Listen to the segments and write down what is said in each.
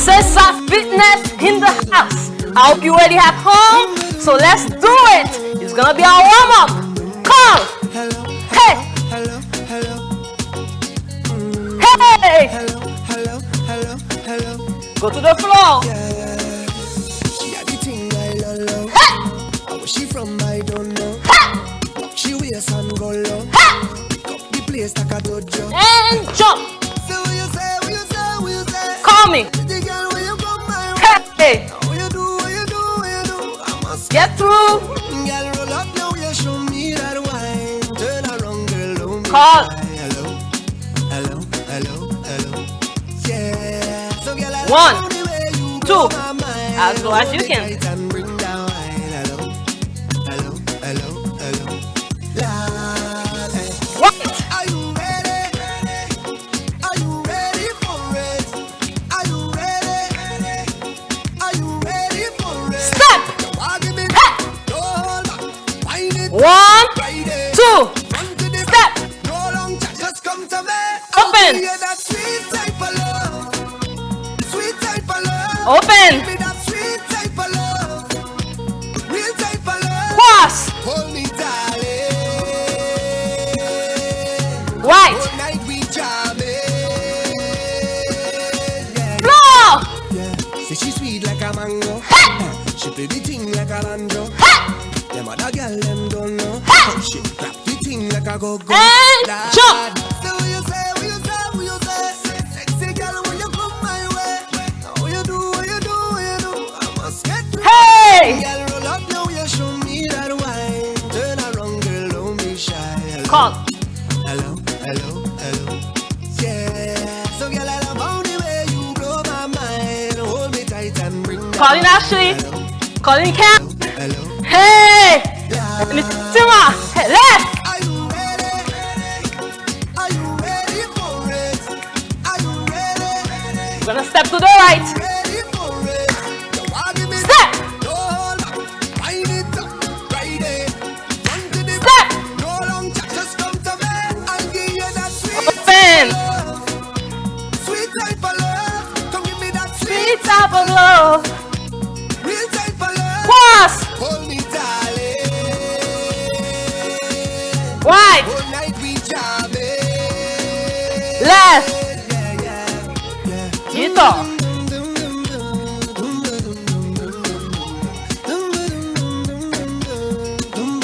Cesar Fitness in the house. I hope you're ready at home. So let's do it. It's gonna be our warm-up. Come. Hey. Hey. Go to the floor. She had the thing I love. How was she from? I don't know. She wears and go low. Pick up the place like a dojo. And jump. So what you say, what you say, what you say? Call me. The girl when you come my way. Hey. What you do, what you do, what you do? I must Get through. Girl, roll up now, you show me that wine. Turn around, girl, don't be Call. shy. Hello, hello, hello, hello. Yeah. So girl, I One, love the way you two. blow my mind. As low as you Hold it can. tight and bring down wine. Hello, hello, hello, hello. Lord, hey. What? Are you ready? Are you ready for it? Are you ready? Are you ready for it? Step. Walk with me. Hey. No hold back. Wind it. One, Ride it. two. Front to the Step. back. No long chat. Just come to me. Open. I'll give you that sweet type of love. Sweet type of love. Open. Give me that sweet type of love. Real type of love. Cross. Hold me, darling. Right. All night we jamming. Yeah, Floor. yeah. Say she sweet like a mango. Hey. She play the thing like a banjo. Hey. Them other girl them don't know. Hey. She clap the thing like a go-go. And Lord. jump. So what you say, what you say, what you say? Sexy girl when you come my way. What you do, what you do, what you do? I must get through. Hey. Girl, roll up now, you show me that wine. Turn around, girl, don't be shy. Hello. Call. Hello, hello, hello. Yeah. So girl, I love how the way you blow my mind. Hold me tight and bring down. Calling Ashley. Hello, Calling Cam. hello. Hey. Yeah. Miss Tima. Hey, left. Are you ready? Are you ready for it? Are you ready? We're gonna step to the right. Ready for it? You want give me Step. no hold back. Wind it up, ride it. Front to the Step. back. No long chat, just come to me. I'll give you that sweet Open. love. Sweet type of love. Come give me that Three sweet type of love. real type of love. Cross. Hold me, darling. Right. All night we jamming. Left. Yeah, yeah, yeah. Gito.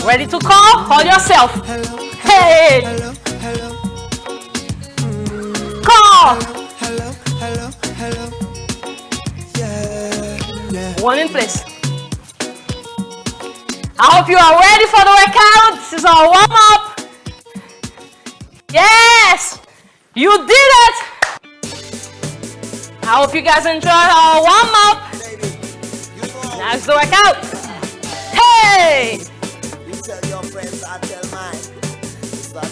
Ready to call? Hold yourself. Hey. Hello, hello, Call. hello, hello, hello. Yeah, yeah. One in place. I hope you are ready for the workout. This is our warm-up. Yes. You did it. I hope you guys enjoyed our warm-up. Now it's the workout. Hey. You tell your friends, I tell mine.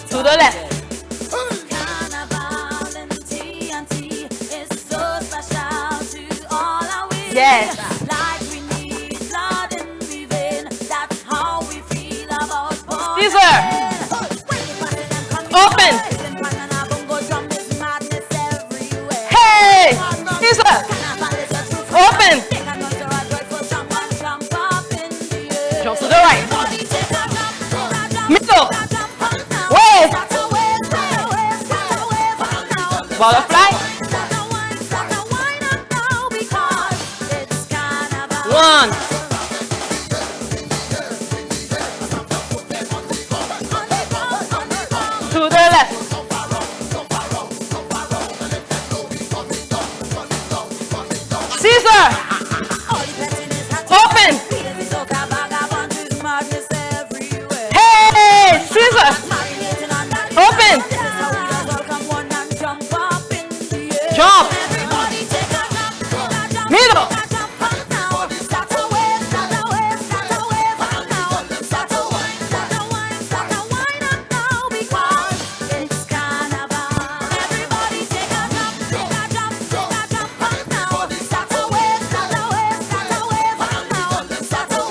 To the left. Carnival and TNT is so special to all our women. Yes. Like we need blood in the vein. That's how we feel about Port Caesar. Open. Hey. Caesar. Open. Jump to the right. Middle. Wait. Butterfly. One. To the left. Caesar. Open. Hey, Caesar. Open. Jump. Middle.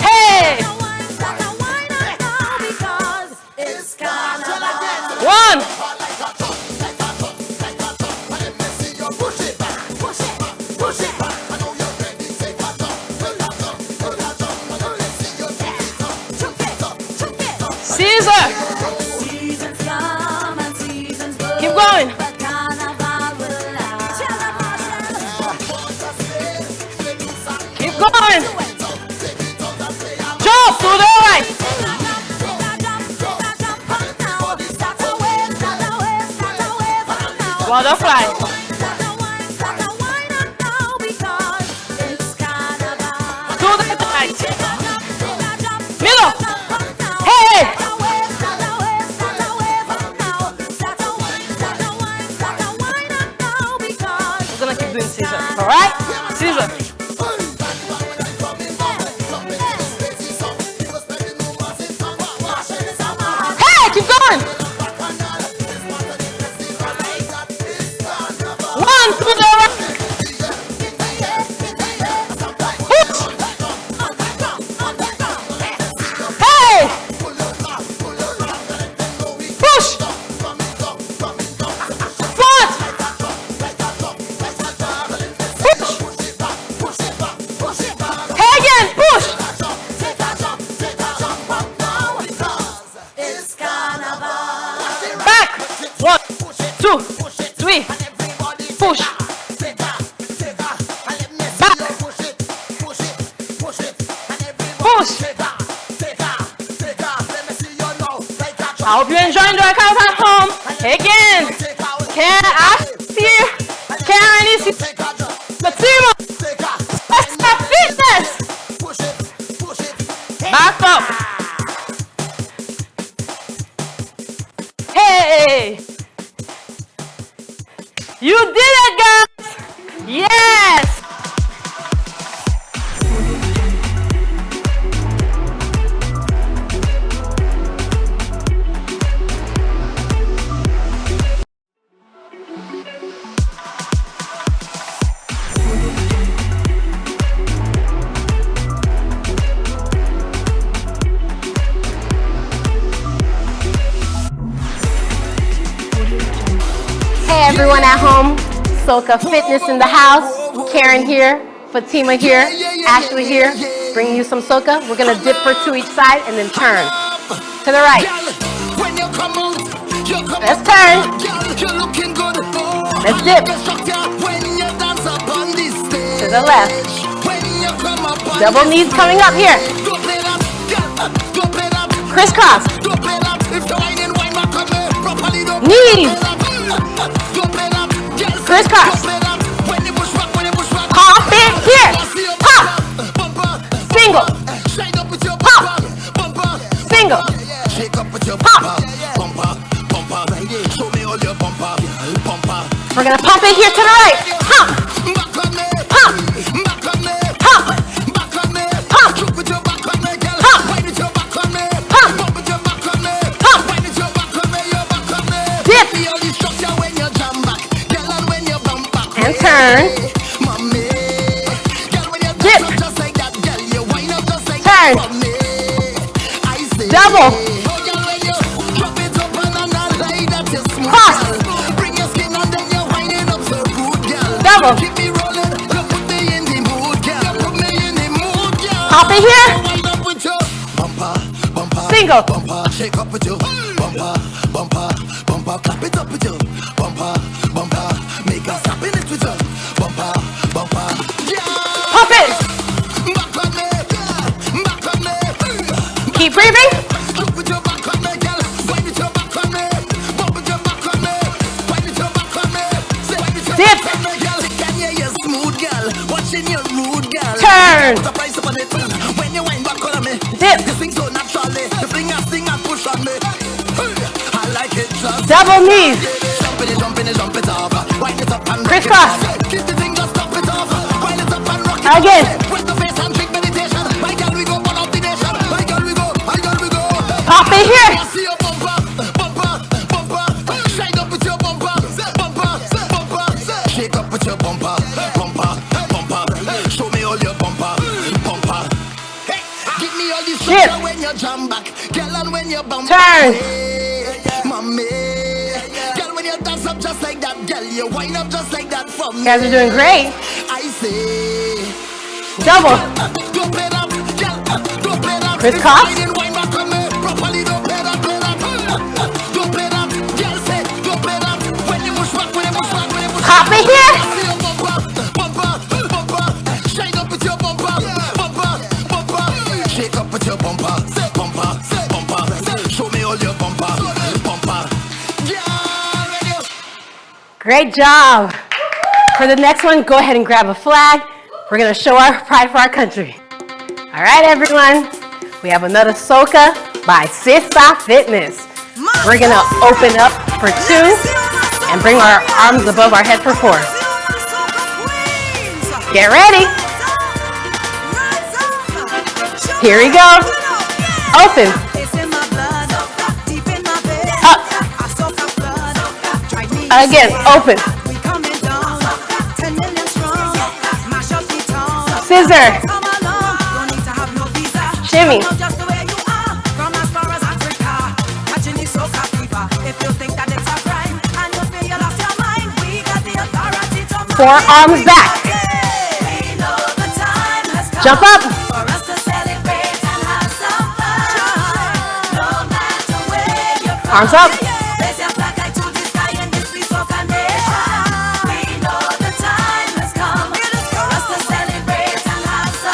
Hey. One. going. Jump to the right. Butterfly. To the right. Middle. Hey. We're gonna keep doing scissors, alright? Scissors. Hey, keep going. One to the right. Hey. Push. Front. Hey again, push. Back. 1, 2, 3. Push. Back. Push. I hope you're enjoying the workout at home. Again. Karen is Fatima. Extra fitness. Back up. Hey. You did it, guys. Yes. Hey everyone at home, Soca Fitness in the house. Karen here, Fatima here, Ashley here, bringing you some soca. We're gonna dip for 2 each side and then turn to the right. Let's turn. Let's dip to the left. Double knees coming up here. Crisscross. Knees. Crisscross. Pop it here. Pop. Single. Pop. Single. Pop. We're gonna pump it here to the right. Pump. Pump. Pump. Pump. Pump. Dip. And turn. Dip. Turn. Double. Cross. Double. Hop it here. Single. Shake up with you. Bumper, bumper, bumper. Clap it up with you. Bumper, bumper. Make us happy it with you. Bumper, bumper. Pump it. Keep breathing. Dip. Turn. Dip. Double knees. Crisscross. Again. Pop it here. Shake up with your bumper, bumper, bumper. Show me all your bumper, bumper. Hey, give me all this Shift. when you jump back, girl, and when you bump. Turn. Mommy, girl, when you dance up just like that, girl, you wind up just like that for me. You guys are doing great. I say, Double. go play that, girl, go play that. Crisscross. Wind back on me, properly, go play that, play that. Go play that, girl, say, go play that. When you push back, when you push back, when you push back. Pop it here. Bumper, bumper, bumper. Shine up with your bumper. Great job. For the next one, go ahead and grab a flag. We're gonna show our pride for our country. All right, everyone. We have another soca by Sisa Fitness. We're gonna open up for 2 and bring our arms above our head for 4. Get ready. Here we go. Open. Up. Again, open. Scissor. Shimmy. Forearms back. Jump up. Arms up.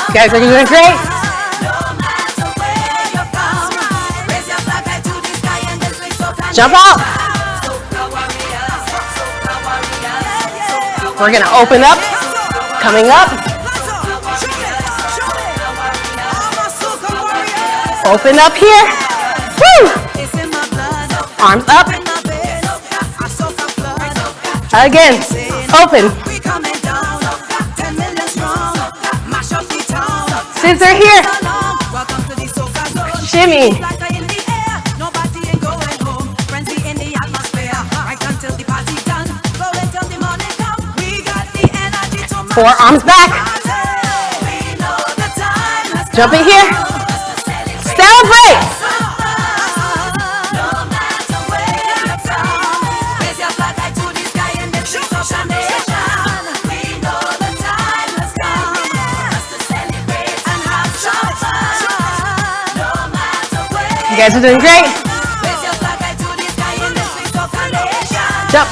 You guys are doing great. Jump up. We're gonna open up. Coming up. Open up here. Woo! Arms up. Again. Open. Scissor here. Shimmy. Forearms back. Jump in here. Celebrate. You guys are doing great. Jump.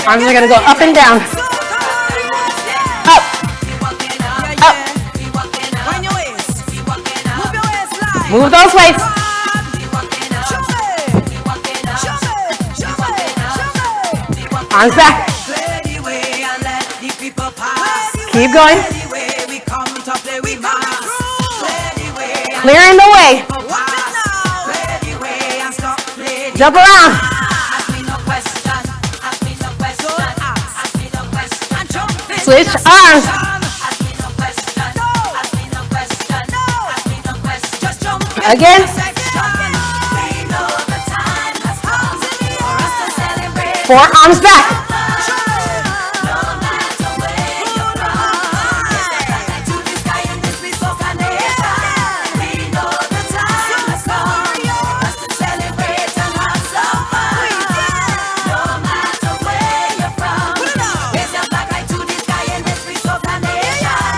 Arms are gonna go up and down. Up. Up. Move those weights. Arms back. Keep going. Clearing the way. Jump around. Switch arms. Again. Forearms back.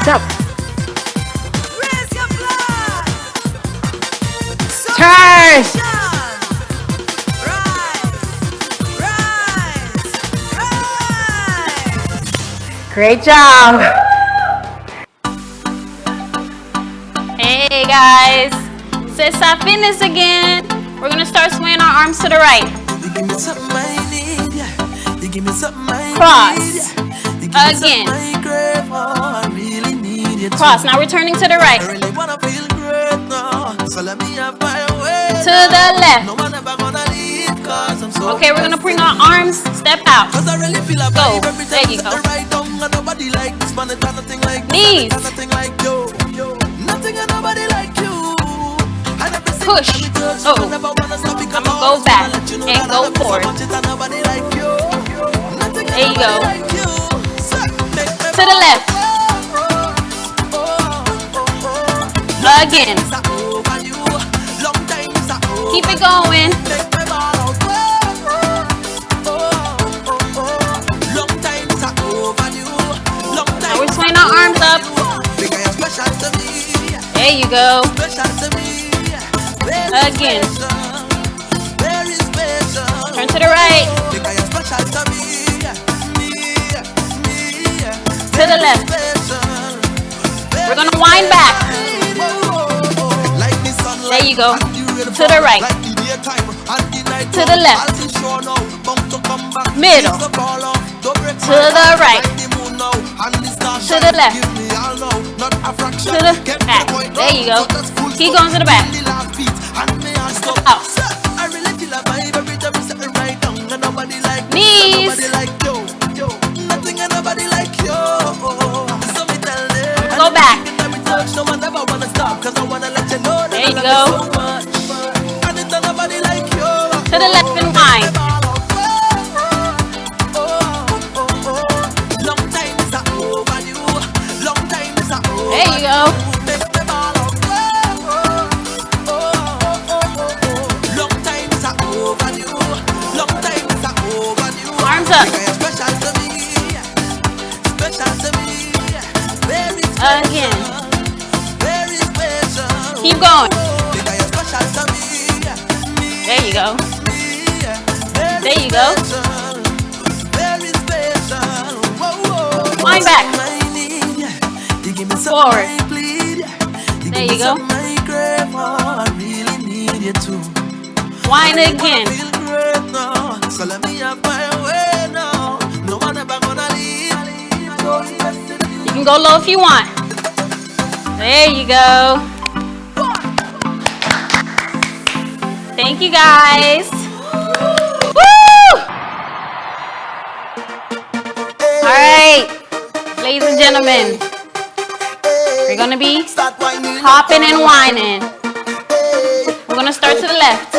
Jump. Turn. Great job. Hey guys, Sisa Fitness again. We're gonna start swaying our arms to the right. Cross. Again. Cross. Now we're turning to the right. To the left. Okay, we're gonna bring our arms, step out. Go. There you go. Knees. Push. Oh. I'm gonna go back and go forward. There you go. To the left. Again. Keep it going. Now we're swinging our arms up. There you go. Again. Turn to the right. To the left. We're gonna wind back. There you go. To the right. To the left. Middle. To the right. To the left. To the back. There you go. Keep going to the back. Out. Knees. Go back. There you go. To the left and wine. There you go. Arms up. Again. Keep going. There you go. There you go. Wind back. Forward. There you go. Wind again. So let me have my way now. No one ever gonna leave. You can go low if you want. There you go. Thank you guys. Woo! All right, ladies and gentlemen, we're gonna be hopping and whining. We're gonna start to the left.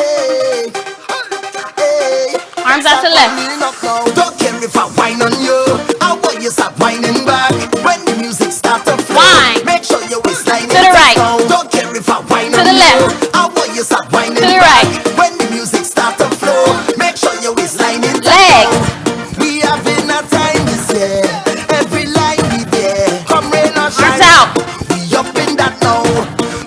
Arms out to the left. Don't care if I whine on you. I want you start whining back. When the music starts to flow, Whine. make sure your waistline To the right. Don't care if I whine To on the you. left. I want you start whining To the back. right. When the music starts to flow, make sure your waistline is Legs. We having a time this year. Every line we there. Come rain or shine. Arms out. We up in that now.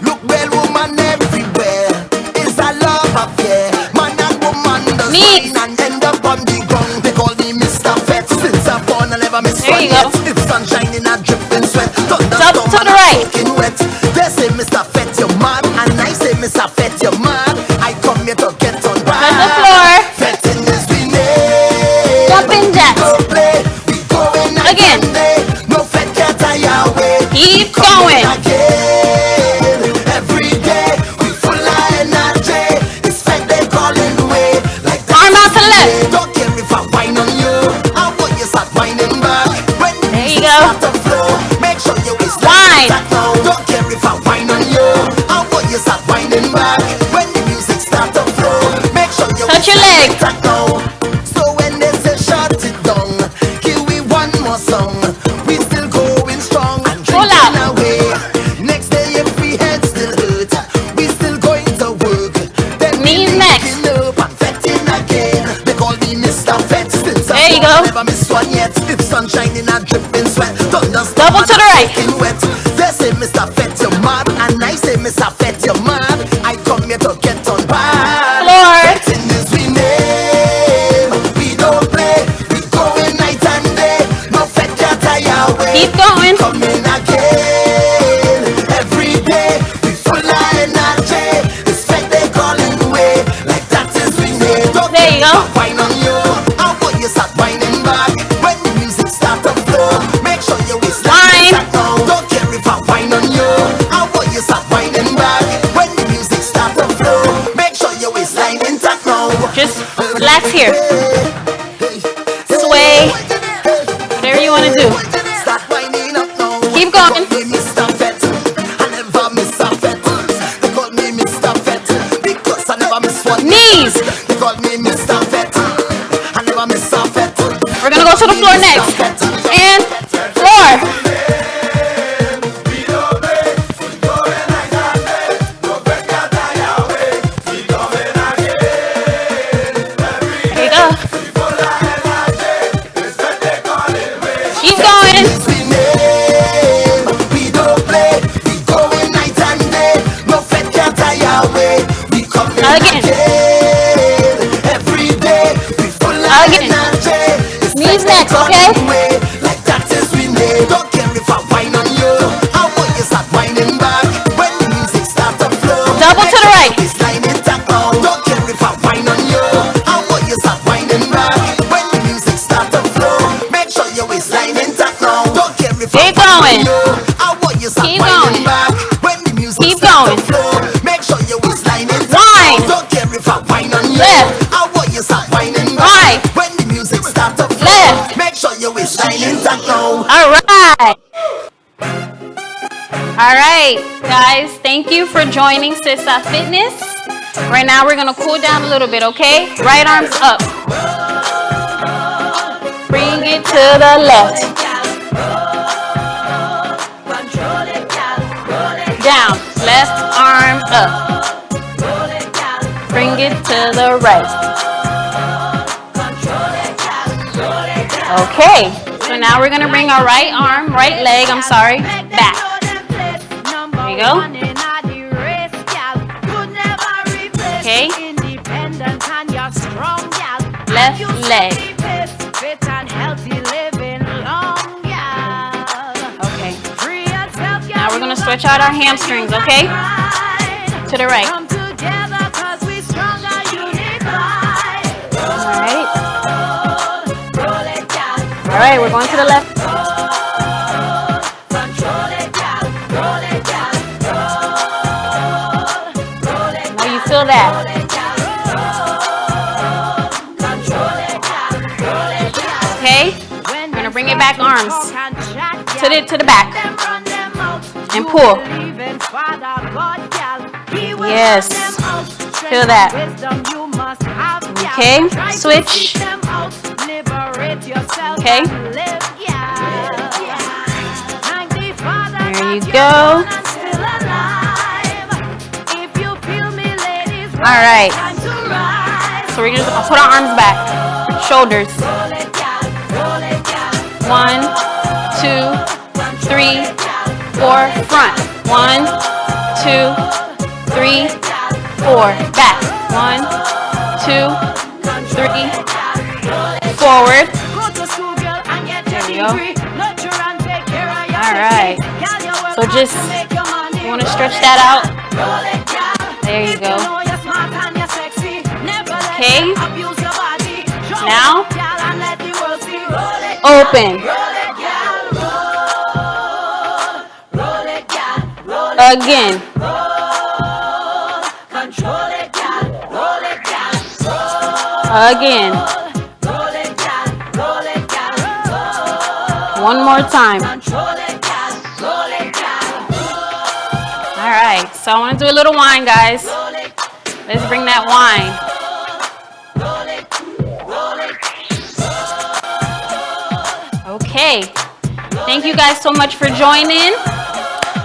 Look, well, woman everywhere. It's a love affair. Man and woman does Knees. wine and end up on the ground. They call me Mr. Fett. Since I'm born, I never miss There one you yet. go. If sunshine in a dripping sweat, Double to the right. soaking wet. They say Mr. Fett, you're mad, and I say Mr. Fett, you're mad. I come here to get on Press the back. floor. Fetting is we name. Jumping jacks. Go play, we going night Again. and day. No Fett can't tire away. Keep Coming going. again. Every day we full of energy. It's Fett they calling away. Like that. Arm out to the left. Don't care if I whine on you. I want you start whining back. When the There you music go. start to flow, make sure you waistline Whine. intact now. Don't care if I whine on you. I want you start whining back. When the music start to flow, make sure you Touch your waistline leg. intact now. So when they say shut it down, give we one more song. We still going strong and Pull drinking out. away. Next day if we head still hurt, we still going to work. Then we Knees next. linking up and fetting again. They call me Mr. Fett. Since There you I'm born, go. never miss one yet. If sunshine in a dripping sweat, thunderstorm Double and to the I'm right. soaking wet. They say Mr. Fett, you're mad, and I say Mr. Fett, you're mad. I come here to get on bad. Floor. Fetting is we name. We don't play. We going night and day. No Fett can't tire away. Keep going. Coming again. Every day we full of energy. It's Fett they calling away. Like that is we name. Don't There you go. whine on you. I want you start whining back. When the music start to flow, make sure you waistline Whine. intact now. Don't care if I whine on you. I want you start whining back. When the music start to flow, make sure you waistline intact now. Just relax here. Sway. Whatever you want to do. Start whining up now. Keep going. They call me Mr. Fett. I never miss a Fett. They call me Mr. Fett because I never miss one. Knees. They call me Mr. Fett. I never miss a Fett. We're gonna go to the floor next. And floor. There you go. Keep going. We name, we don't play. We going night and day. No Fett can't tire away. We coming Again. again. Every day we full of Again. energy. It's Knees Fett next, calling okay? away. Like that is we name. Don't care if I whine on you. I want you start whining back. When the music start to flow, Double to the right. All right, guys, thank you for joining Sisa Fitness. Right now, we're gonna cool down a little bit, okay? Right arms up. Bring it to the left. Down, left arm up. Bring it to the right. Okay, so now we're gonna bring our right arm, right leg, back. There you go. Okay. Left leg. Okay. Now we're gonna stretch out our hamstrings, okay? To the right. All right, we're going to the left. Now you feel that. Okay, we're gonna bring it back, arms to the back, and pull. Yes, feel that. Okay, switch. Okay. There you go. All right. So we're just gonna put our arms back, shoulders. 1, 2, 3, 4. Front. 1, 2, 3, 4. Back. 1, 2, 3. Forward. There we go. All right. So just, you want to stretch that out. There you go. Okay. Now, open. Again. Again. One more time. All right, so I want to do a little whine, guys. Let's bring that whine. Okay. Thank you guys so much for joining.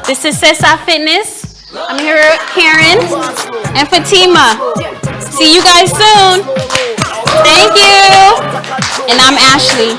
This is Sisa Fitness. I'm here with Karen and Fatima. See you guys soon. Thank you. And I'm Ashley.